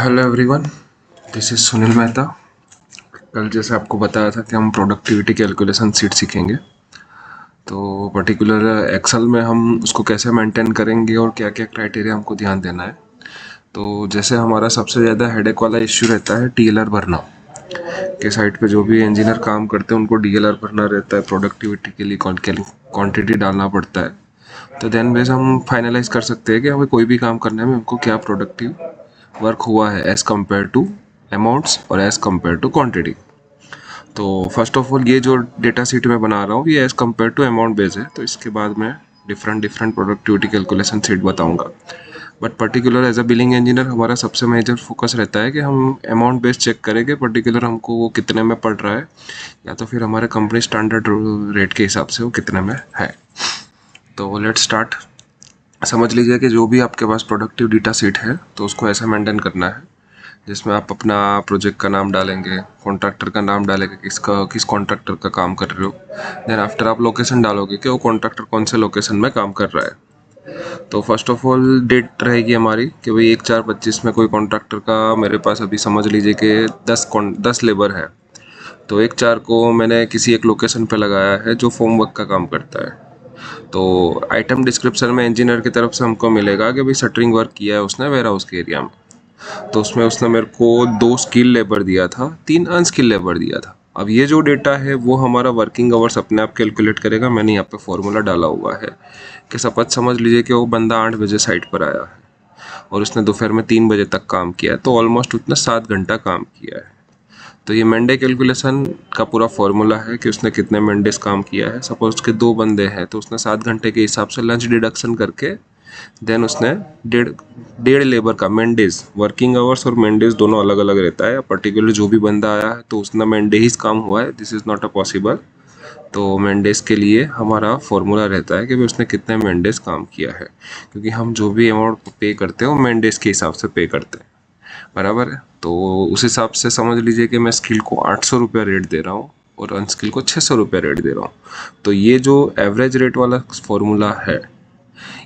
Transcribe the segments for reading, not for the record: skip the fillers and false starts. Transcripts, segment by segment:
Hello everyone, this is Sunil Mehta. कल जैसे आपको बताया था कि हम प्रोडक्टिविटी कैलकुलेशन सीट सीखेंगे। तो पर्टिकुलर एक्सेल में हम उसको कैसे मेंटेन करेंगे और क्या क्या क्राइटेरिया हमको ध्यान देना है। तो जैसे हमारा सबसे ज़्यादा हेडेक वाला इश्यू रहता है डीएलआर भरना। के साइट पे जो भी इंजीनियर काम करते हैं उनको डीएलआर भरना रहता है, प्रोडक्टिविटी के लिए क्वांटिटी डालना पड़ता है। तो देन बेस हम फाइनलाइज कर सकते हैं कि हमें कोई भी काम करने में हमको क्या प्रोडक्टिव वर्क हुआ है एज़ कम्पेयर टू अमाउंट्स और एज़ कम्पेयर टू क्वांटिटी। तो फर्स्ट ऑफ ऑल ये जो डेटा शीट मैं बना रहा हूँ ये as compare to amount base है। तो इसके बाद मैं डिफरेंट प्रोडक्टिविटी कैलकुलेशन शीट बताऊँगा। But particular as a billing engineer हमारा सबसे मेजर फोकस रहता है कि हम अमाउंट बेस चेक करें कि पर्टिकुलर हमको वो कितने में पड़ रहा है, या तो फिर हमारे कंपनी स्टैंडर्ड रेट के हिसाब से वो कितने में है। तो लेट स्टार्ट। समझ लीजिए कि जो भी आपके पास प्रोडक्टिव डेटा शीट है तो उसको ऐसा मेंटेन करना है जिसमें आप अपना प्रोजेक्ट का नाम डालेंगे, कॉन्ट्रैक्टर का नाम डालेंगे, किस कॉन्ट्रैक्टर का काम कर रहे हो। देन आफ्टर आप लोकेशन डालोगे कि वो कॉन्ट्रैक्टर कौन से लोकेशन में काम कर रहा है। तो फर्स्ट ऑफ ऑल डेट रहेगी हमारी कि भाई 1/4/25 में कोई कॉन्ट्रैक्टर का मेरे पास अभी समझ लीजिए कि 10 लेबर है। तो 1/4 को मैंने किसी एक लोकेशन पे लगाया है जो फॉर्म वर्क का काम करता है। तो आइटम डिस्क्रिप्शन में इंजीनियर की तरफ से हमको मिलेगा कि भाई शटरिंग वर्क किया है उसने वेयर हाउस के एरिया में। तो उसमें उसने मेरे को 2 स्किल लेबर दिया था, 3 अनस्किल लेबर दिया था। अब ये जो डेटा है वो हमारा वर्किंग आवर्स अपने आप कैलकुलेट करेगा। मैंने यहाँ पे फॉर्मूला डाला हुआ है कि समझ लीजिए कि वो बंदा 8 बजे साइट पर आया है और उसने दोपहर में 3 बजे तक काम किया है, तो ऑलमोस्ट उतना 7 घंटा काम किया है। तो ये मंडे कैलकुलेशन का पूरा फॉर्मूला है कि उसने कितने मंडेज काम किया है। सपोज के 2 बंदे हैं तो उसने 7 घंटे के हिसाब से लंच डिडक्शन करके देन उसने डेढ़ डेढ़ लेबर का मंडेज, वर्किंग आवर्स और मंडेज दोनों अलग अलग रहता है। पर्टिकुलर जो भी बंदा आया है तो उसने मंडे ही काम हुआ है, this is not a possible. तो मंडेज के लिए हमारा फॉर्मूला रहता है कि भाई उसने कितने मंडेज काम किया है, क्योंकि हम जो भी अमाउंट पे करते हैं वो मंडेज के हिसाब से पे करते हैं, बराबर है। तो उस हिसाब से समझ लीजिए कि मैं स्किल को 800 रुपये रेट दे रहा हूँ और अनस्किल को 600 रुपये रेट दे रहा हूँ। तो ये जो एवरेज रेट वाला फॉर्मूला है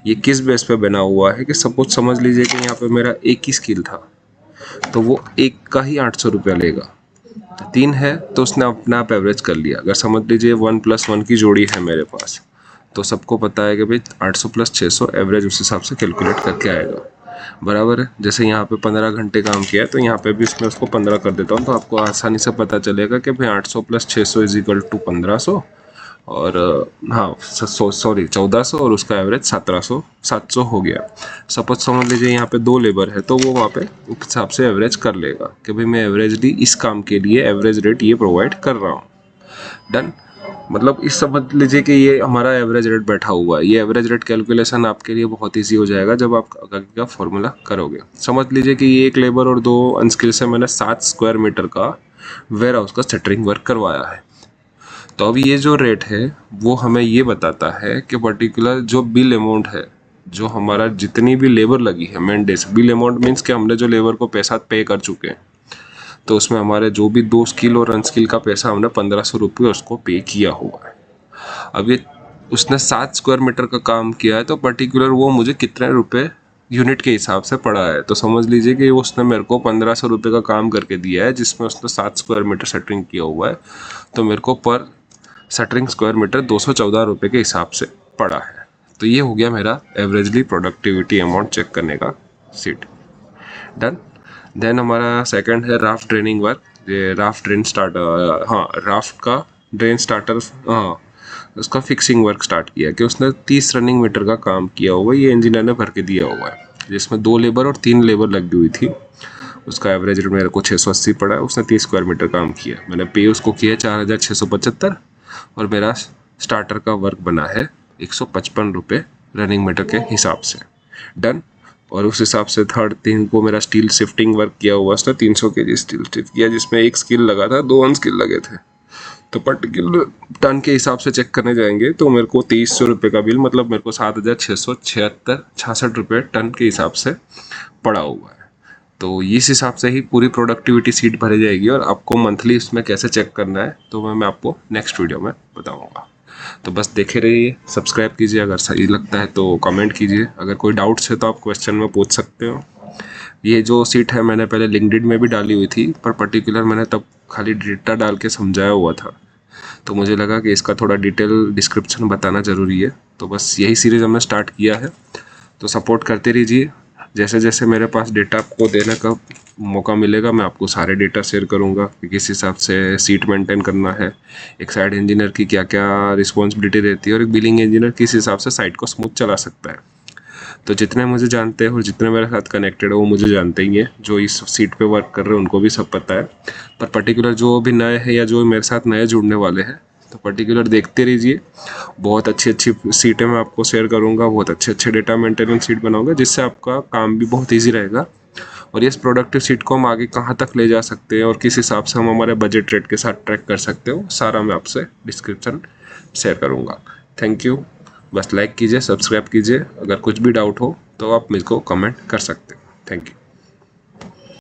ये किस बेस पे बना हुआ है कि सपोज समझ लीजिए कि यहाँ पे मेरा एक ही स्किल था तो वो एक का ही 800 रुपया लेगा। 3 है तो उसने अपने आप एवरेज कर लिया। अगर समझ लीजिए 1+1 की जोड़ी है मेरे पास, तो सबको पता है कि भाई 800 + 600 एवरेज उस हिसाब से कैलकुलेट करके आएगा, बराबर है। जैसे यहाँ पे 15 घंटे काम किया है तो यहाँ पे भी इसमें उसको 15 कर देता हूँ, तो आपको आसानी से पता चलेगा कि भाई 800 + 600 = 1500 और हाँ सॉरी 1400 और उसका एवरेज 700 हो गया। सपोज समझ लीजिए यहाँ पे 2 लेबर है तो वो वहाँ पे उस हिसाब से एवरेज कर लेगा कि भाई मैं एवरेजली इस काम के लिए एवरेज रेट ये प्रोवाइड कर रहा हूँ। डन। मतलब इस समझ लीजिए कि ये हमारा एवरेज रेट बैठा हुआ है। ये एवरेज रेट कैलकुलेशन आपके लिए बहुत ईजी हो जाएगा जब आप आगे का फॉर्मूला करोगे। समझ लीजिए कि ये 1 लेबर और 2 अनस्किल से मैंने 7 स्क्वायर मीटर का वेयर हाउस का शटरिंग वर्क करवाया है। तो अब ये जो रेट है वो हमें ये बताता है कि पर्टिकुलर जो बिल अमाउंट है, जो हमारा जितनी भी लेबर लगी है main days, bill amount means कि हमने जो लेबर को पैसा पे कर चुके हैं, तो उसमें हमारे जो भी 2 स्किल और अनस्किल का पैसा हमने 1500 रुपये उसको पे किया हुआ है। अब ये उसने 7 स्क्वायर मीटर का काम किया है तो पर्टिकुलर वो मुझे कितने रुपए यूनिट के हिसाब से पड़ा है। तो समझ लीजिए कि उसने मेरे को 1500 रुपये का काम करके दिया है जिसमें उसने 7 स्क्वायर मीटर शटरिंग किया हुआ है। तो मेरे को पर शटरिंग स्क्वायर मीटर 214 रुपये के हिसाब से पड़ा है। तो ये हो गया मेरा एवरेजली प्रोडक्टिविटी अमाउंट चेक करने का सीट। डन। देन हमारा सेकंड है राफ्ट ड्रेनिंग वर्क। ये राफ्ट ड्रेन स्टार्टर, हाँ राफ्ट का ड्रेन स्टार्टर, हाँ उसका फिक्सिंग वर्क स्टार्ट किया कि उसने 30 रनिंग मीटर का काम किया हुआ है। ये इंजीनियर ने भर के दिया हुआ है जिसमें 2 लेबर और 3 लेबर लगी हुई थी। उसका एवरेज रेट मेरे को 680 पड़ा है। उसने 30 स्क्वायर मीटर काम किया, मैंने पे उसको किया 4675 और मेरा स्टार्टर का वर्क बना है 155 रुपये रनिंग मीटर के हिसाब से। डन। और उस हिसाब से थर्ड 3 को मेरा स्टील शिफ्टिंग वर्क किया हुआ उसने 300 kg स्टील शिफ्ट किया जिसमें 1 स्किल लगा था, 2 अनस्किल लगे थे। तो पर्टिकुलर टन के हिसाब से चेक करने जाएंगे तो मेरे को 2300 रुपये का बिल, मतलब मेरे को 7666 रुपये टन के हिसाब से पड़ा हुआ है। तो इस हिसाब से ही पूरी प्रोडक्टिविटी सीट भरी जाएगी और आपको मंथली इसमें कैसे चेक करना है तो मैं आपको नेक्स्ट वीडियो में बताऊंगा। तो बस देखे रहिए, सब्सक्राइब कीजिए, अगर सही लगता है तो कमेंट कीजिए, अगर कोई डाउट्स है तो आप क्वेश्चन में पूछ सकते हो। ये जो सीट है मैंने पहले लिंक्डइन में भी डाली हुई थी, पर पर्टिकुलर मैंने तब खाली डेटा डाल के समझाया हुआ था, तो मुझे लगा कि इसका थोड़ा डिटेल डिस्क्रिप्शन बताना ज़रूरी है। तो बस यही सीरीज़ हमने स्टार्ट किया है, तो सपोर्ट करते रहिए। जैसे जैसे मेरे पास डेटा आपको देने का मौका मिलेगा, मैं आपको सारे डेटा शेयर करूंगा कि किस हिसाब से सीट मेंटेन करना है, एक साइट इंजीनियर की क्या क्या रिस्पॉन्सिबिलिटी रहती है, और एक बिलिंग इंजीनियर किस हिसाब से साइट को स्मूथ चला सकता है। तो जितने मुझे जानते हैं और जितने मेरे साथ कनेक्टेड है वो मुझे जानते ही हैं, जो इस सीट पे वर्क कर रहे हैं उनको भी सब पता है। पर पर्टिकुलर जो भी नए हैं या जो मेरे साथ नए जुड़ने वाले हैं, तो पर्टिकुलर देखते रहिए। बहुत अच्छी अच्छी सीटें मैं आपको शेयर करूँगा, बहुत अच्छे अच्छे डेटा मेंटेनेंस सीट बनाऊँगा, जिससे आपका काम भी बहुत ईजी रहेगा। और इस प्रोडक्टिव सीट को हम आगे कहाँ तक ले जा सकते हैं और किस हिसाब से हम हमारे बजट रेट के साथ ट्रैक कर सकते हो, सारा मैं आपसे डिस्क्रिप्शन शेयर करूँगा। Thank you. बस लाइक कीजिए, सब्सक्राइब कीजिए। अगर कुछ भी डाउट हो तो आप मुझको कमेंट कर सकते हो। Thank you.